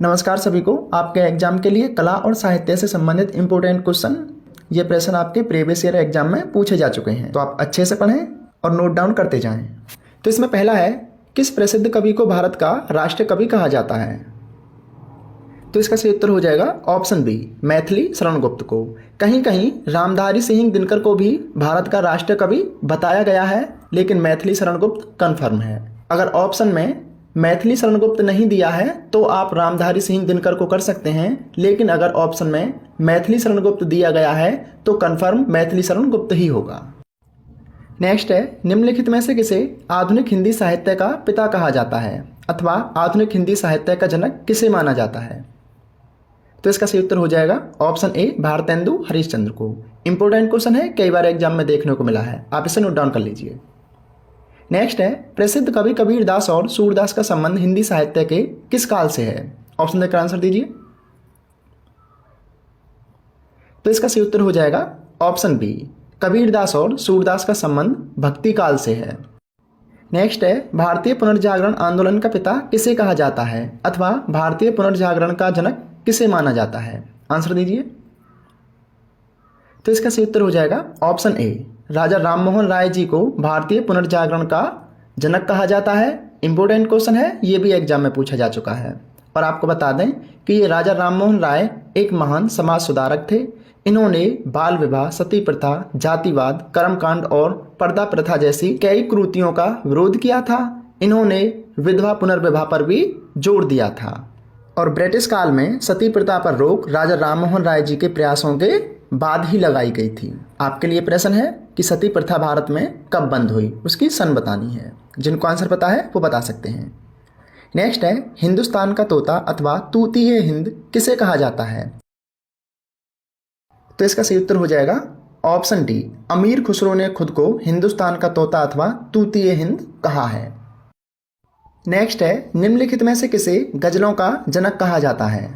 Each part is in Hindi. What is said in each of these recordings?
नमस्कार सभी को। आपके एग्जाम के लिए कला और साहित्य से संबंधित इंपोर्टेंट क्वेश्चन, ये प्रश्न आपके प्रीवियस ईयर एग्जाम में पूछे जा चुके हैं, तो आप अच्छे से पढ़ें और नोट डाउन करते जाएं। तो इसमें पहला है, किस प्रसिद्ध कवि को भारत का राष्ट्र कवि कहा जाता है? तो इसका सही उत्तर हो जाएगा ऑप्शन बी, मैथिली शरण गुप्त को। कहीं कहीं रामधारी सिंह दिनकर को भी भारत का राष्ट्र कवि बताया गया है, लेकिन मैथिली शरण गुप्त कन्फर्म है। अगर ऑप्शन में मैथिली शरण गुप्त नहीं दिया है तो आप रामधारी सिंह दिनकर को कर सकते हैं, लेकिन अगर ऑप्शन में मैथिली शरण गुप्त दिया गया है तो कन्फर्म मैथिली शरण गुप्त ही होगा। नेक्स्ट है, निम्नलिखित में से किसे आधुनिक हिंदी साहित्य का पिता कहा जाता है अथवा आधुनिक हिंदी साहित्य का जनक किसे माना जाता है? तो इसका सही उत्तर हो जाएगा ऑप्शन ए, भारतेंदु हरिश्चंद्र को। इंपोर्टेंट क्वेश्चन है, कई बार एग्जाम में देखने को मिला है, आप इसे नोट डाउन कर लीजिए। नेक्स्ट है, प्रसिद्ध कवि कबीर दास और सूरदास का संबंध हिंदी साहित्य के किस काल से है? ऑप्शन देकर आंसर दीजिए। तो इसका सही उत्तर हो जाएगा ऑप्शन बी, कबीर दास और सूरदास का संबंध भक्ति काल से है। नेक्स्ट है, भारतीय पुनर्जागरण आंदोलन का पिता किसे कहा जाता है अथवा भारतीय पुनर्जागरण का जनक किसे माना जाता है? आंसर दीजिए। तो इसका सही उत्तर हो जाएगा ऑप्शन ए, राजा राममोहन राय जी को भारतीय पुनर्जागरण का जनक कहा जाता है। इंपोर्टेंट क्वेश्चन है, ये भी एग्जाम में पूछा जा चुका है। और आपको बता दें कि ये राजा राममोहन राय एक महान समाज सुधारक थे। इन्होंने बाल विवाह, सती प्रथा, जातिवाद, कर्मकांड और पर्दा प्रथा जैसी कई कुरीतियों का विरोध किया था। इन्होंने विधवा पुनर्विवाह पर भी जोर दिया था और ब्रिटिश काल में सती प्रथा पर रोक राजा राममोहन राय जी के प्रयासों के बाद ही लगाई गई थी। आपके लिए प्रश्न है कि सती प्रथा भारत में कब बंद हुई, उसकी सन बतानी है। जिनको आंसर पता है वो बता सकते हैं। नेक्स्ट है, हिंदुस्तान का तोता अथवा तूतीय हिंद किसे कहा जाता है? तो इसका सही उत्तर हो जाएगा ऑप्शन डी, अमीर खुसरो ने खुद को हिंदुस्तान का तोता अथवा तूतीय हिंद कहा है। नेक्स्ट है, निम्नलिखित में से किसे गजलों का जनक कहा जाता है?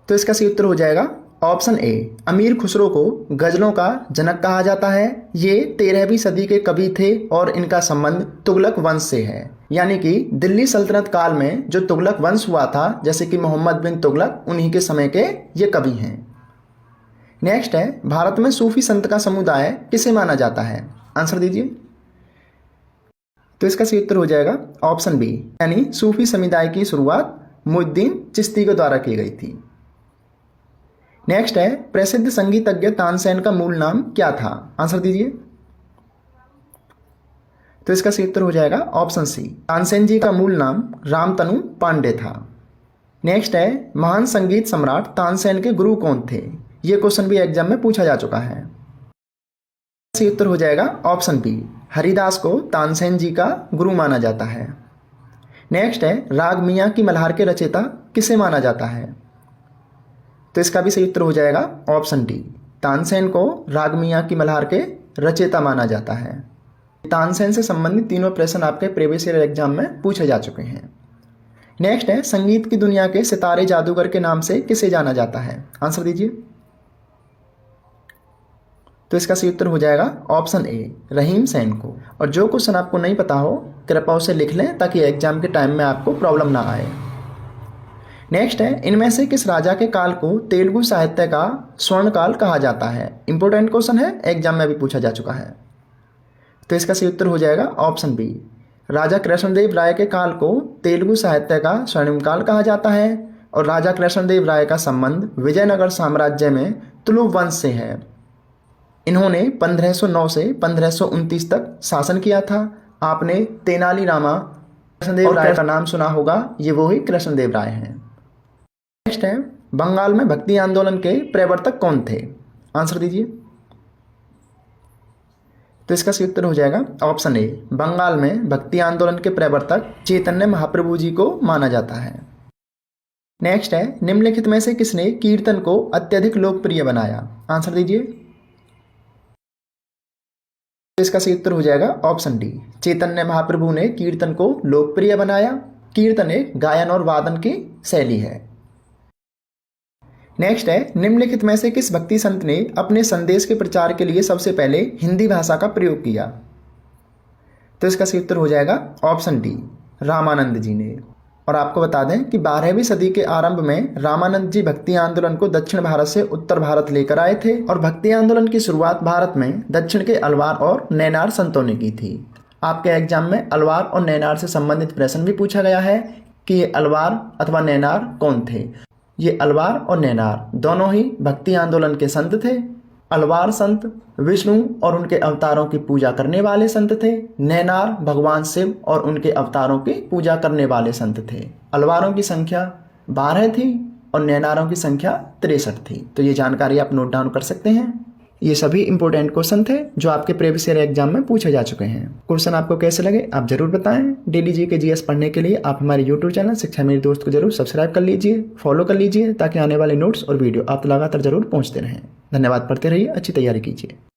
तो इसका सही उत्तर हो जाएगा ऑप्शन ए, अमीर खुसरो को गजलों का जनक कहा जाता है। ये 13वीं सदी के कवि थे और इनका संबंध तुगलक वंश से है। यानी कि दिल्ली सल्तनत काल में जो तुगलक वंश हुआ था, जैसे कि मोहम्मद बिन तुगलक, उन्हीं के समय के ये कवि हैं। नेक्स्ट है, भारत में सूफी संत का समुदाय किसे माना जाता है? आंसर दीजिए। तो इसका सही उत्तर हो जाएगा ऑप्शन बी, यानी सूफी समुदाय की शुरुआत मुइनुद्दीन चिश्ती के द्वारा की गई थी। नेक्स्ट है, प्रसिद्ध संगीतज्ञ तानसेन का मूल नाम क्या था? आंसर दीजिए। तो इसका सही उत्तर हो जाएगा ऑप्शन सी, तानसेन जी का मूल नाम रामतनु पांडे था। नेक्स्ट है, महान संगीत सम्राट तानसेन के गुरु कौन थे? यह क्वेश्चन भी एग्जाम में पूछा जा चुका है। सही उत्तर हो जाएगा ऑप्शन बी, हरिदास को तानसेन जी का गुरु माना जाता है। नेक्स्ट है, राग मियाँ की मल्हार के रचयिता किसे माना जाता है? तो इसका भी सही उत्तर हो जाएगा ऑप्शन डी, तानसेन को राग मियाँ की मल्हार के रचयिता माना जाता है। तानसेन से संबंधित तीनों प्रश्न आपके प्रीवियस ईयर एग्जाम में पूछे जा चुके हैं। नेक्स्ट है, संगीत की दुनिया के सितारे जादूगर के नाम से किसे जाना जाता है? आंसर दीजिए। तो इसका सही उत्तर हो जाएगा ऑप्शन ए, रहीम सेन को। और जो क्वेश्चन आपको नहीं पता हो कृपया उसे लिख लें ताकि एग्जाम के टाइम में आपको प्रॉब्लम ना आए। नेक्स्ट है, इनमें से किस राजा के काल को तेलुगु साहित्य का स्वर्ण काल कहा जाता है? इंपोर्टेंट क्वेश्चन है, एग्जाम में भी पूछा जा चुका है। तो इसका सही उत्तर हो जाएगा ऑप्शन बी, राजा कृष्णदेव राय के काल को तेलुगु साहित्य का स्वर्णिम काल कहा जाता है। और राजा कृष्णदेव राय का संबंध विजयनगर साम्राज्य में तुलु वंश से है। इन्होंने 1509 से 1529 तक शासन किया था। आपने तेनालीरामा कृष्णदेव राय का नाम सुना होगा, ये वो ही कृष्णदेव राय हैं। नेक्स्ट है, बंगाल में भक्ति आंदोलन के प्रवर्तक कौन थे? आंसर दीजिए। तो इसका सही उत्तर हो जाएगा ऑप्शन ए, बंगाल में भक्ति आंदोलन के प्रवर्तक चैतन्य महाप्रभु जी को माना जाता है। नेक्स्ट है, निम्नलिखित में से किसने कीर्तन को अत्यधिक लोकप्रिय बनाया? आंसर दीजिए। तो इसका सही उत्तर हो जाएगा ऑप्शन डी, चैतन्य महाप्रभु ने कीर्तन को लोकप्रिय बनाया। कीर्तन एक गायन और वादन की शैली है। नेक्स्ट है, निम्नलिखित में से किस भक्ति संत ने अपने संदेश के प्रचार के लिए सबसे पहले हिंदी भाषा का प्रयोग किया? तो इसका सही उत्तर हो जाएगा ऑप्शन डी, रामानंद जी ने। और आपको बता दें कि 12वीं सदी के आरंभ में रामानंद जी भक्ति आंदोलन को दक्षिण भारत से उत्तर भारत लेकर आए थे और भक्ति आंदोलन की शुरुआत भारत में दक्षिण के अलवार और नैनार संतों ने की थी। आपके एग्जाम में अलवार और नैनार से संबंधित प्रश्न भी पूछा गया है कि ये अलवार अथवा नैनार कौन थे। ये अलवार और नैनार दोनों ही भक्ति आंदोलन के संत थे। अलवार संत विष्णु और उनके अवतारों की पूजा करने वाले संत थे। नैनार भगवान शिव और उनके अवतारों की पूजा करने वाले संत थे। अलवारों की संख्या 12 थी और नैनारों की संख्या 63 थी। तो ये जानकारी आप नोट डाउन कर सकते हैं। ये सभी इंपॉर्टेंट क्वेश्चन थे जो आपके प्रीवियस ईयर एग्जाम में पूछे जा चुके हैं। क्वेश्चन आपको कैसे लगे आप जरूर बताएं। डेली जीके जीएस पढ़ने के लिए आप हमारे यूट्यूब चैनल शिक्षा मेरी दोस्त को जरूर सब्सक्राइब कर लीजिए, फॉलो कर लीजिए ताकि आने वाले नोट्स और वीडियो आप लगातार जरूर पहुंचते रहें। धन्यवाद। पढ़ते रहिए, अच्छी तैयारी कीजिए।